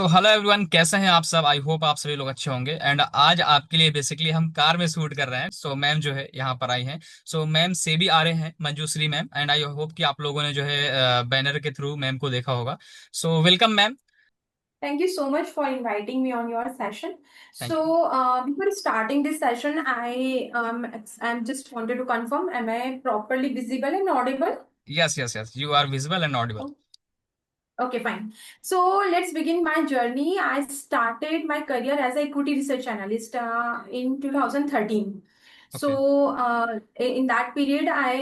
तो hello everyone, कैसे हैं आप सब। आई होप आप सभी लोग अच्छे होंगे। एंड आज आपके लिए बेसिकली हम कार में शूट कर रहे हैं। सो मैम जो है यहाँ पर आई हैं। सो मैम से भी आ रहे हैं, Manjushree ma'am. And I hope कि आप लोगों ने जो है बैनर के थ्रू मैम को देखा होगा। So welcome ma'am. Thank you so much for inviting me on your session. Thank you. Before starting this session, I'm just wanted to confirm, am I properly visible and audible? Yes yes yes, you are visible and audible. Okay, fine. So let's begin my journey. I started my career as a equity research analyst in 2013. Okay. In that period, I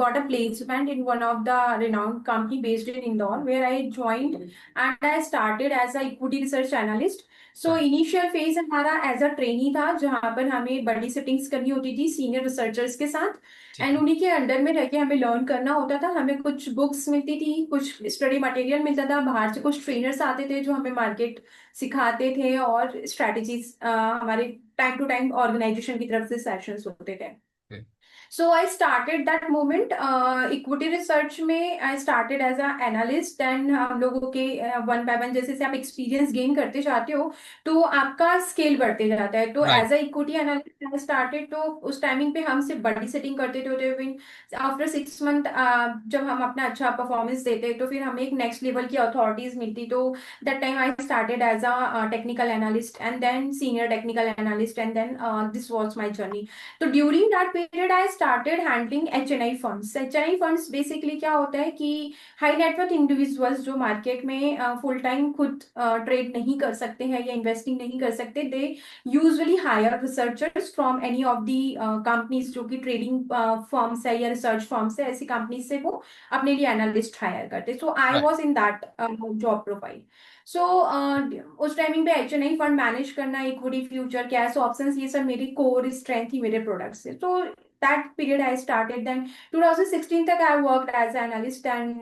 got a placement in one of the renowned company based in Indore, where I joined and I started as a equity research analyst. Right. Initial phase हमारा as a trainee था, जहाँ पर हमें बड़ी sittings करनी होती थी senior researchers के साथ। ठीक एंड है। उन्हीं के अंडर में रह के हमें लर्न करना होता था। हमें कुछ बुक्स मिलती थी, कुछ स्टडी मटेरियल मिलता था, बाहर से कुछ ट्रेनर्स आते थे जो हमें मार्केट सिखाते थे, और स्ट्रैटेजीज हमारे टाइम टू टाइम ऑर्गेनाइजेशन की तरफ से सेशंस होते थे। Okay. So I started that moment equity research में I started as a analyst, and हम लोगों के वन बाय वन जैसे जैसे आप एक्सपीरियंस गेन करते जाते हो तो आपका स्केल बढ़ते जाता है। तो right. As a equity analyst I started, तो उस टाइमिंग पे हम सिर्फ बड़ी सेटिंग करते थे। आफ्टर 6 मंथ जब हम अपना अच्छा परफॉर्मेंस देते तो फिर हमें एक नेक्स्ट लेवल की अथॉरिटीज मिलती। तो that time I started as a technical analyst and then senior technical analyst, and then this was my journey. तो during that period I started handling H N I funds. H N I funds basically क्या होता है कि high net worth individuals जो market में full time खुद trade नहीं कर सकते हैं या इन्वेस्टिंग नहीं कर सकते, they usually hire researchers from any of the companies जो कि ट्रेडिंग फर्म्स है या रिसर्च फर्म्स है, ऐसी कंपनीज से वो अपने लिए एनालिस्ट हायर करते। So I right. Was in that job profile. सो उस टाइमिंग पे H N I fund manage करना, इक्विटी फ्यूचर कैश ऑप्शंस, ये सब मेरी कोर स्ट्रेंथ थी मेरे प्रोडक्ट्स से। तो that period I started, then 2016 तक I worked as analyst. And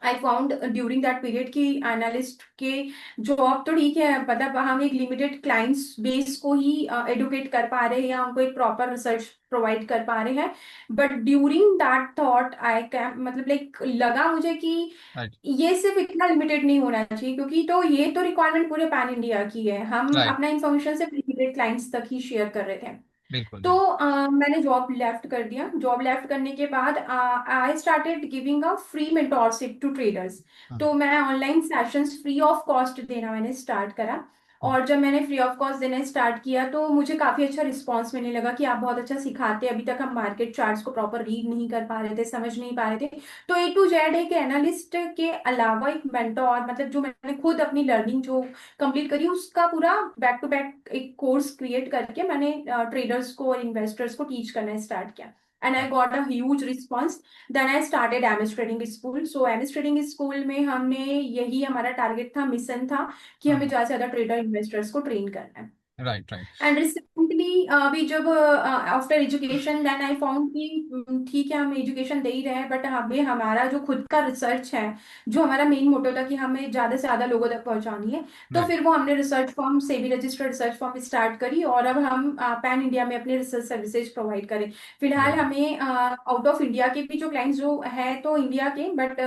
I found during that period कि एनालिस्ट के जॉब तो ठीक है, मतलब हम एक लिमिटेड क्लाइंट्स बेस को ही एडुकेट कर पा रहे हैं या उनको एक प्रॉपर रिसर्च प्रोवाइड कर पा रहे हैं। But during that thought I can मतलब लाइक लगा मुझे कि राइट। ये सिर्फ इतना लिमिटेड नहीं होना चाहिए, क्योंकि तो ये तो रिक्वायरमेंट पूरे पैन इंडिया की है, हम राइट। अपना इंफॉर्मेशन सिर्फ लिमिटेड क्लाइंट्स तक ही शेयर कर रहे थे। बिल्कुल तो बिल्कुल। मैंने जॉब लेफ्ट कर दिया। जॉब लेफ्ट करने के बाद I started giving a free mentorship to traders. हाँ। तो मैं online sessions free of cost देना मैंने स्टार्ट करा। हाँ। और जब मैंने फ्री ऑफ कॉस्ट देना स्टार्ट किया तो मुझे काफी अच्छा रिस्पांस मिलने लगा कि आप बहुत अच्छा सिखाते हैं। अभी तक हम मार्केट चार्ट्स को प्रॉपर रीड नहीं कर पा रहे थे, समझ नहीं पा रहे थे। तो ए टू जेड एक एनालिस्ट के अलावा एक मेंटोर, मतलब जो मैंने खुद अपनी लर्निंग जो कंप्लीट करी उसका पूरा बैक टू बैक एक कोर्स क्रिएट करके मैंने ट्रेडर्स को और इन्वेस्टर्स को टीच करना स्टार्ट किया। And I right. Got a huge response. Then I started MS trading school. So MS trading school में हमने, यही हमारा टारगेट था, मिशन था कि हमें हाँ। ज्यादा से ज्यादा ट्रेडर इन्वेस्टर्स को ट्रेन करना है। राइट। राइट। एंड रिसेंटली अभी जब after education, then I found कि ठीक है हम एजुकेशन दे ही रहे हैं, बट हमें हमारा जो खुद का रिसर्च है, जो हमारा मेन मोटो था कि हमें ज्यादा से ज्यादा लोगों तक पहुंचानी है। तो राइट। फिर वो हमने रिसर्च फॉर्म से भी रजिस्टर्ड रिसर्च फॉर्म स्टार्ट करी, और अब हम पैन इंडिया में अपने रिसर्च सर्विसेज प्रोवाइड करें। फिलहाल वेरी हमें आउट ऑफ इंडिया के भी जो क्लाइंट्स जो है तो इंडिया के, but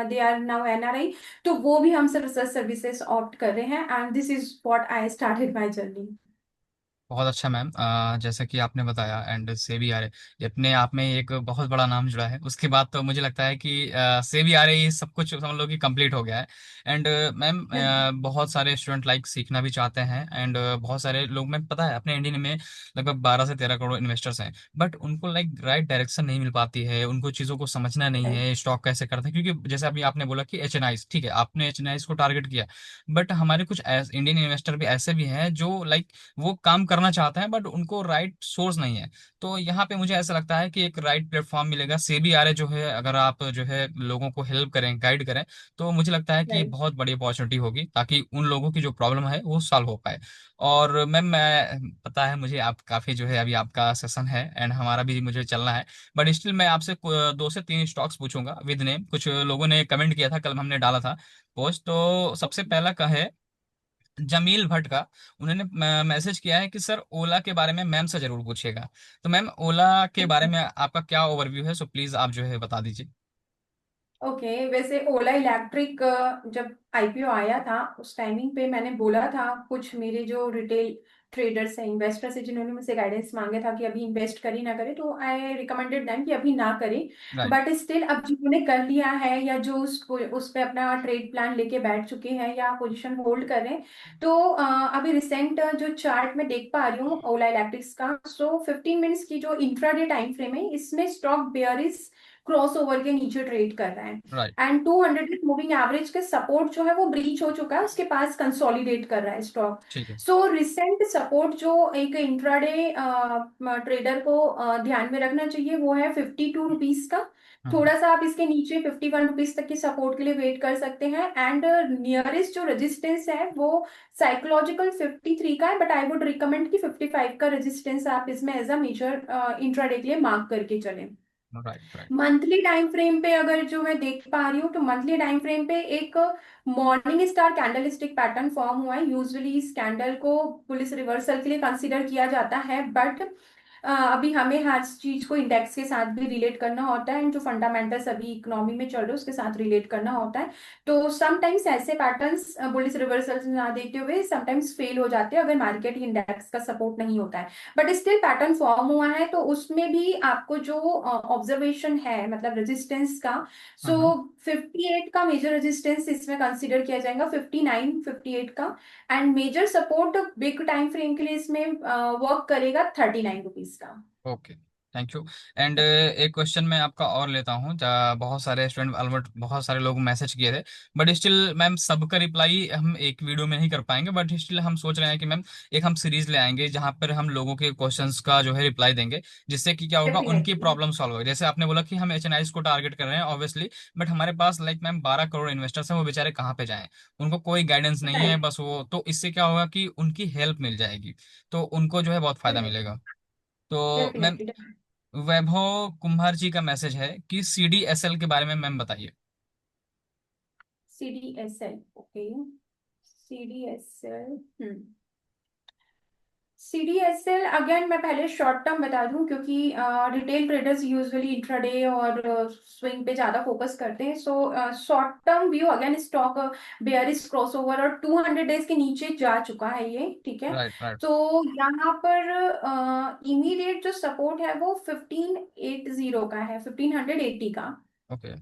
they are now NRI, तो वो भी हमसे रिसर्च सर्विसेज ऑप्ट कर रहे हैं। And this is what I started my journey. बहुत अच्छा मैम। जैसा कि आपने बताया एंड से भी आ रहे, ये अपने आप में एक बहुत बड़ा नाम जुड़ा है। उसके बाद तो मुझे लगता है कि से भी आ रहे ये सब कुछ समझ लो कि कंप्लीट हो गया है। एंड मैम, बहुत सारे स्टूडेंट लाइक सीखना भी चाहते हैं। एंड बहुत सारे लोग, मैं पता है अपने इंडिया में लगभग 12 से 13 करोड़ इन्वेस्टर्स हैं। बट उनको लाइक राइट डायरेक्शन नहीं मिल पाती है, उनको चीज़ों को समझना नहीं है स्टॉक कैसे करते हैं। क्योंकि जैसे अभी आपने बोला कि एच एन आई, ठीक है आपने एच एन आई को टारगेट किया, बट हमारे कुछ इंडियन इन्वेस्टर भी ऐसे भी हैं जो लाइक वो काम करना चाहते हैं बट उनको राइट सोर्स नहीं है। तो यहाँ पे मुझे ऐसा लगता है कि एक राइट प्लेटफॉर्म मिलेगा सेबी आर जो है, अगर आप जो है लोगों को हेल्प करें, गाइड करें, तो मुझे लगता है कि ये राइट। बहुत बड़ी अपॉर्चुनिटी होगी ताकि उन लोगों की जो प्रॉब्लम है वो सॉल्व हो पाए। और मैम, मैं पता है मुझे आप काफ़ी जो है, अभी आपका सेशन है एंड हमारा भी मुझे चलना है। बट स्टिल मैं आपसे 2 से 3 स्टॉक्स पूछूंगा विद नेम। कुछ लोगों ने कमेंट किया था, कल हमने डाला था पोस्ट। तो सबसे पहला का है जमील भट्ट का। उन्होंने मैसेज किया है कि सर ओला के बारे में मैम से जरूर पूछिएगा। तो मैम, ओला के बारे में आपका क्या ओवरव्यू है, सो प्लीज आप जो है बता दीजिए। ओके, वैसे ओला इलेक्ट्रिक जब आईपीओ आया था उस टाइमिंग पे मैंने बोला था कुछ मेरे जो रिटेल ट्रेडर्स हैं, इन्वेस्टर्स हैं, जिन्होंने मुझसे गाइडेंस मांगे था कि अभी इन्वेस्ट करें ना करें, तो आई रिकमेंडेड देम कि अभी ना करें। राइट। बट स्टिल अब जिन्होंने कर लिया है या जो उस पे अपना ट्रेड प्लान लेके बैठ चुके हैं या पोजीशन होल्ड कर रहे हैं, तो अभी रिसेंट जो चार्ट में देख पा रही हूँ ओला इलेक्ट्रिक्स का, सो 15 मिनट्स की जो इंट्राडे टाइम फ्रेम है इसमें स्टॉक बेयरिश क्रॉसओवर के नीचे ट्रेड कर रहा है। राइट। एंड 200 मूविंग एवरेज के सपोर्ट जो है वो ब्रीच हो चुका है, उसके पास कंसोलिडेट कर रहा है स्टॉक। ठीक है। सो रिसेंट सपोर्ट जो एक इंट्राडे ट्रेडर को ध्यान में रखना चाहिए वो है 52 रुपीज का। हम्म। थोड़ा सा आप इसके नीचे 51 रुपीज तक की सपोर्ट के लिए वेट कर सकते हैं। एंड नियरेस्ट जो रेजिस्टेंस है वो साइकोलॉजिकल 53 का है, बट आई वुड रिकमेंड कि 55 का रेजिस्टेंस आप इसमें एज अ मेजर इंट्राडे के लिए मार्क करके चलें। Right. Right. Monthly time frame पे अगर जो मैं देख पा रही हूँ तो मंथली टाइम फ्रेम पे एक morning star candlestick pattern form हुआ है। यूजुअली इस कैंडल को पुलिस रिवर्सल के लिए कंसीडर किया जाता है, बट अभी हमें हर चीज को इंडेक्स के साथ भी रिलेट करना होता है एंड जो फंडामेंटल्स अभी इकोनॉमी में चल रहे हैं उसके साथ रिलेट करना होता है। तो समटाइम्स ऐसे पैटर्न्स बुलिश रिवर्सल्स ना देते हुए समटाइम्स फेल हो जाते हैं अगर मार्केट इंडेक्स का सपोर्ट नहीं होता है। बट स्टिल पैटर्न फॉर्म हुआ है तो उसमें भी आपको जो ऑब्जर्वेशन है मतलब रेजिस्टेंस का, सो हम्म। 58 का मेजर रेजिस्टेंस इसमें कंसीडर किया जाएगा, 59 58 का। And major support big time frame के लिए इसमें वर्क करेगा 39 रुपीज का। ओके। Thank you. एंड एक क्वेश्चन मैं आपका और लेता हूँ, बहुत सारे स्टूडेंट ऑलमोस्ट बहुत सारे लोग मैसेज किए थे, बट स्टिल मैम सबका रिप्लाई हम एक वीडियो में नहीं कर पाएंगे, बट स्टिल हम सोच रहे हैं कि मैम एक हम सीरीज ले आएंगे जहाँ पर हम लोगों के क्वेश्चंस का जो है रिप्लाई देंगे, जिससे कि क्या होगा उनकी डेफिनेटली। प्रॉब्लम सॉल्व होगी। जैसे आपने बोला कि हम एचएनआईज को टारगेट कर रहे हैं ऑब्वियसली, बट हमारे पास लाइक मैम 12 करोड़ इन्वेस्टर्स हैं, वो बेचारे कहाँ पे जाएं, उनको कोई गाइडेंस नहीं है, राइट। बस वो तो इससे क्या होगा कि उनकी हेल्प मिल जाएगी, तो उनको जो है बहुत फायदा मिलेगा। तो मैम डेफिनेटली। वैभव कुम्हार जी का मैसेज है कि सीडीएसएल के बारे में मैम बताइए। C D S L, okay. C D S L, CDSL again मैं पहले शॉर्ट टर्म बता दूं क्योंकि रिटेल ट्रेडर्स यूजुअली इंट्राडे और स्विंग पे ज्यादा फोकस करते हैं। So short term view again stock bearish crossover और 200 डेज के नीचे जा चुका है ये, ठीक है। राइट। राइट। तो यहाँ पर इमीडिएट जो सपोर्ट है वो 1580 का है, 1580 का। ओके।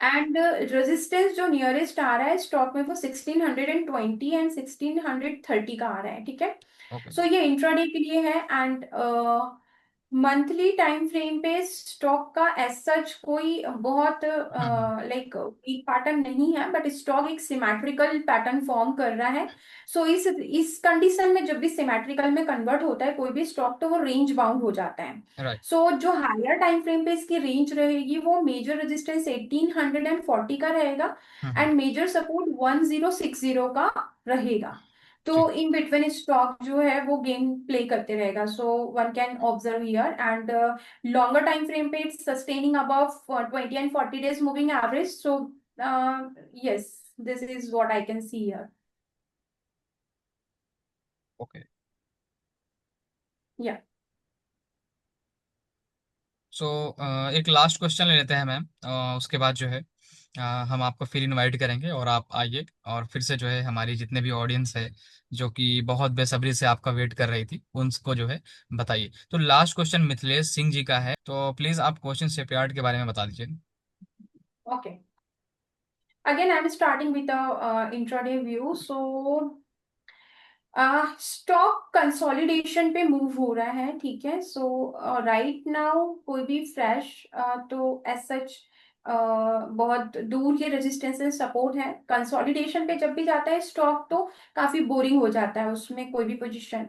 एंड रेजिस्टेंस जो नियरेस्ट आ रहा है स्टॉक में वो 1620 एंड 1630 का आ रहा है, ठीक है। ओके। सो ये इंट्राडे के लिए है। एंड मंथली टाइम फ्रेम पे स्टॉक का एज सच कोई बहुत हम्म। लाइक वीक पैटर्न नहीं है, बट स्टॉक एक सिमेट्रिकल पैटर्न फॉर्म कर रहा है। सो इस कंडीशन में जब भी सिमेट्रिकल में कन्वर्ट होता है कोई भी स्टॉक तो वो रेंज बाउंड हो जाता है। राइट। सो जो हायर टाइम फ्रेम पे इसकी रेंज रहेगी वो मेजर रेजिस्टेंस 1840 का रहेगा हम्म। एंड मेजर सपोर्ट 1060 का रहेगा। ठीक। तो इन बिटवीन स्टॉक जो है वो गेम प्ले करते रहेगा, so one can observe here. And longer time frame पे it's sustaining above 20 and 40 days moving average. So yes, this is what I can see here. Okay. Yeah. So एक last question ले लेते हैं ma'am, उसके बाद जो है हम आपको फिर इनवाइट करेंगे और आप आइए, और फिर से जो है हमारी जितने भी ऑडियंस है जो कि बहुत बेसब्री से आपका वेट कर रही थी उनको जो है बताइए। तो लास्ट क्वेश्चन मिथिलेश सिंह जी का है, तो प्लीज आप क्वेश्चन शिपयार्ड के बारे में बता दीजिए। Okay, again I am starting with intraday view. So stock consolidation पे मूव हो रहा है, ठीक है। सो राइट नाउ कोई भी फ्रेश तो एज सच बहुत दूर के रेजिस्टेंस सपोर्ट है। कंसोलिडेशन पे जब भी जाता है स्टॉक तो काफी बोरिंग हो जाता है उसमें कोई भी पोजीशन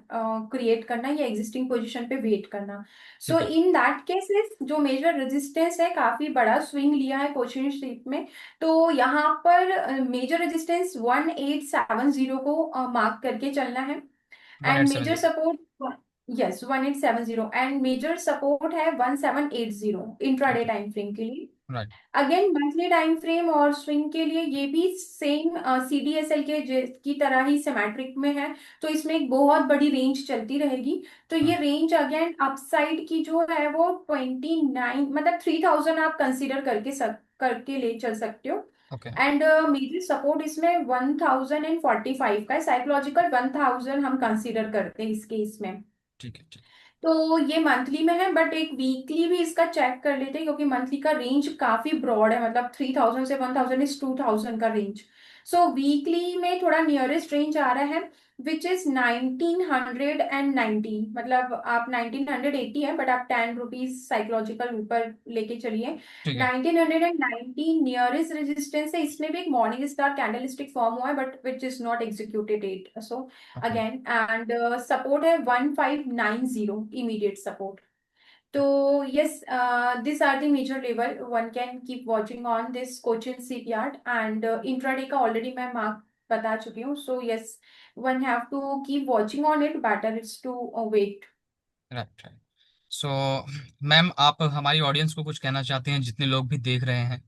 क्रिएट करना या एग्जिस्टिंग पोजीशन पे वेट करना। सो ठीक है। इन दैट केसेस जो मेजर रेजिस्टेंस है काफी बड़ा स्विंग लिया है क्वेश्चन शेप में। तो यहाँ पर मेजर रेजिस्टेंस 1870 को मार्क करके चलना है। One eight and seven major zero support, yes 1870, and major support है 1780 इंट्राडे ओके। टाइम फ्रेम के लिए। Right. Again monthly time frame और स्विंग के लिए ये भी सेम सीडीएसएल के की तरह ही सिमेट्रिक में है। तो इसमें एक बहुत बड़ी रेंज चलती रहेगी। तो ये रेंज अगेन अपसाइड की जो है वो 29 मतलब 3000 आप कंसीडर करके करके ले चल सकते हो। ओके। एंड मेजर सपोर्ट इसमें 1045 का है, साइकोलॉजिकल 1000 हम कंसीडर करते हैं इस केस में। ठीक है, ठीक। तो ये मंथली में है, बट एक वीकली भी इसका चेक कर लेते हैं क्योंकि मंथली का रेंज काफी ब्रॉड है, मतलब 3000 से 1000 इज 2000 का रेंज। सो वीकली में थोड़ा नियरेस्ट रेंज आ रहा है विच इज 1990, मतलब आप 1980 है, बट आप 10 रुपीज साइकोलॉजिकल ऊपर लेके चलिए। ठीक है। 1990 नियरेस्ट रेजिस्टेंस है, इसमें भी एक मॉर्निंग स्टार कैंडलस्टिक फॉर्म हुआ है but which is not executed it, so okay. again, and support है 1590 immediate support। तो yes, these are the major level one can keep watching on this Cochin shipyard, and intraday का already मैं mark बता चुकी हूँ, so yes, one have to keep watching on it, better it's to wait। Right, right. So ma'am, आप हमारी audience को कुछ कहना चाहते हैं, जितने लोग भी देख रहे हैं?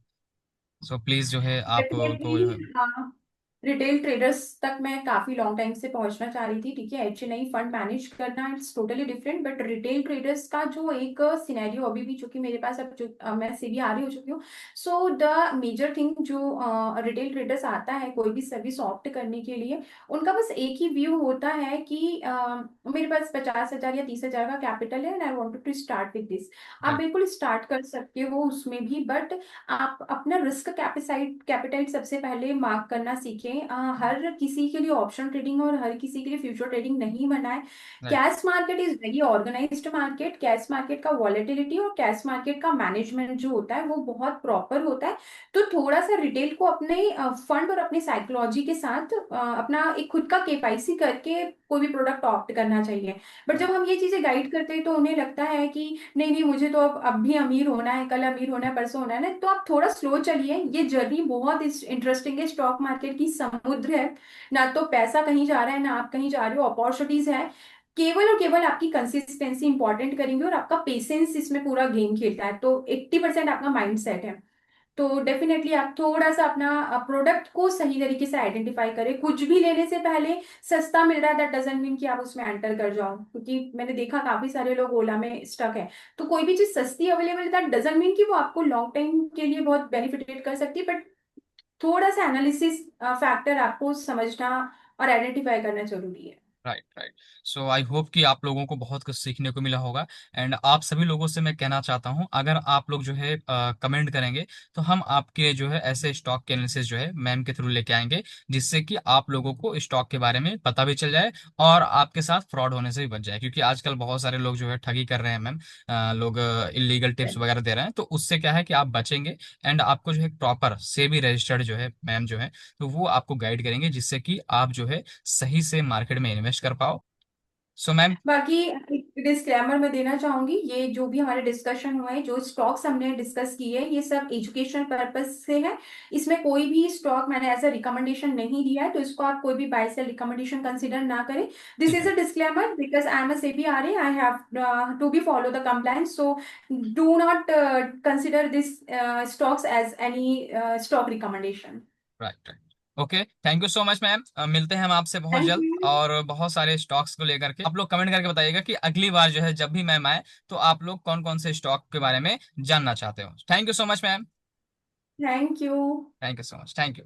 सो प्लीज जो है आप उनको जो है। डेफिनेटली हाँ, रिटेल ट्रेडर्स तक मैं काफी लॉन्ग टाइम से पहुंचना चाह रही थी, ठीक है। एच नहीं, फंड मैनेज करना it's totally different, but retail traders का जो एक सिनेरियो अभी भी, चूंकि मेरे पास अब मैं सेबी आ रही हो चुकी हूँ, सो द मेजर थिंग जो रिटेल ट्रेडर्स आता है कोई भी सर्विस ऑप्ट करने के लिए, उनका बस एक ही व्यू होता है कि मेरे पास 50,000 या 30,000 का कैपिटल है and I wanted to start with this. आप राइट, बिल्कुल स्टार्ट कर सकते हो उसमें भी, बट आप अपना रिस्क कैपिटाइट सबसे पहले मार्क करना सीखें। हर किसी के लिए ऑप्शन ट्रेडिंग और हर किसी के लिए फ्यूचर ट्रेडिंग नहीं बना है। Right, cash market is very organised market, cash market का वॉलेटिलिटी और कैश मार्केट का मैनेजमेंट जो होता है वो बहुत प्रॉपर होता है। तो थोड़ा सा रिटेल को अपने फंड और अपनी साइकोलॉजी के साथ अपना एक खुद का केवाईसी करके कोई भी प्रोडक्ट ऑप्ट करना चाहिए। बट जब राइट, हम ये चीजें गाइड करते हैं तो उन्हें लगता है कि नहीं नहीं, मुझे तो अब भी अमीर होना है, कल अमीर होना है, परसों होना है ना, तो आप थोड़ा स्लो चलिए। ये जर्नी बहुत इंटरेस्टिंग है, स्टॉक मार्केट की समुद्र है। ना तो पैसा कहीं जा रहा है ना आप कहीं जा रहे हो, अपॉर्चुनिटीज है। केवल और केवल आपकी कंसिस्टेंसी इंपॉर्टेंट करेंगे और आपका पेशेंस इसमें पूरा गेम खेलता है, तो 80% आपका माइंड सेट है। तो डेफिनेटली आप थोड़ा सा अपना प्रोडक्ट को सही तरीके से आइडेंटिफाई करें। कुछ भी लेने से पहले सस्ता मिल रहा है दैट डजंट मीन कि आप उसमें एंटर कर जाओ, क्योंकि मैंने देखा काफी सारे लोग ओला में स्टक है। तो कोई भी चीज सस्ती अवेलेबल है दैट डजंट मीन कि वो आपको लॉन्ग टाइम के लिए बहुत बेनिफिटेड कर सकती है, बट थोड़ा सा एनालिसिस फैक्टर आपको समझना और आइडेंटिफाई करना जरूरी है। Right, right. सो आई होप कि आप लोगों को बहुत कुछ सीखने को मिला होगा। एंड आप सभी लोगों से मैं कहना चाहता हूं, अगर आप लोग जो है कमेंट करेंगे, तो हम आपके लिए जो है ऐसे स्टॉक के एनालिसिस जो है मैम के थ्रू लेके आएंगे, जिससे कि आप लोगों को स्टॉक के बारे में पता भी चल जाए और आपके साथ फ्रॉड होने से भी बच जाए, क्योंकि आजकल बहुत सारे लोग जो है ठगी कर रहे हैं मैम। लोग इलीगल टिप्स वगैरह दे रहे हैं, तो उससे क्या है कि आप बचेंगे। एंड आपको जो है प्रॉपर सेबी रजिस्टर्ड जो है मैम जो है, तो वो आपको गाइड करेंगे, जिससे कि आप जो है सही से मार्केट में इन्वेस्ट कर पाओ। So ma'am. बाकी एक डिस्क्लेमर मैं देना चाहूंगी, ये जो भी हमारे डिस्कशन हुए हैं, जो स्टॉक्स हमने डिस्कस किए, ये सब एजुकेशन पर्पस से है। इसमें कोई भी स्टॉक मैंने ऐसा रिकमेंडेशन नहीं दिया है, तो इसको आप कोई भी बाय सेल रिकमेंडेशन कंसीडर ना करें। दिस ठीक इज है। A disclaimer because I am a SEBI RA, I have to be follow the compliance, so do not consider this stocks as any stock recommendation. Right, right. Okay, thank you so much ma'am. मिलते हैं हम आपसे बहुत thank जल्द, you. और बहुत सारे stocks को लेकर के आप लोग कमेंट करके बताइएगा कि अगली बार जो है जब भी मैम आए, तो आप लोग कौन कौन से स्टॉक के बारे में जानना चाहते हो। Thank you so much ma'am. Thank you. Thank you so much. Thank you.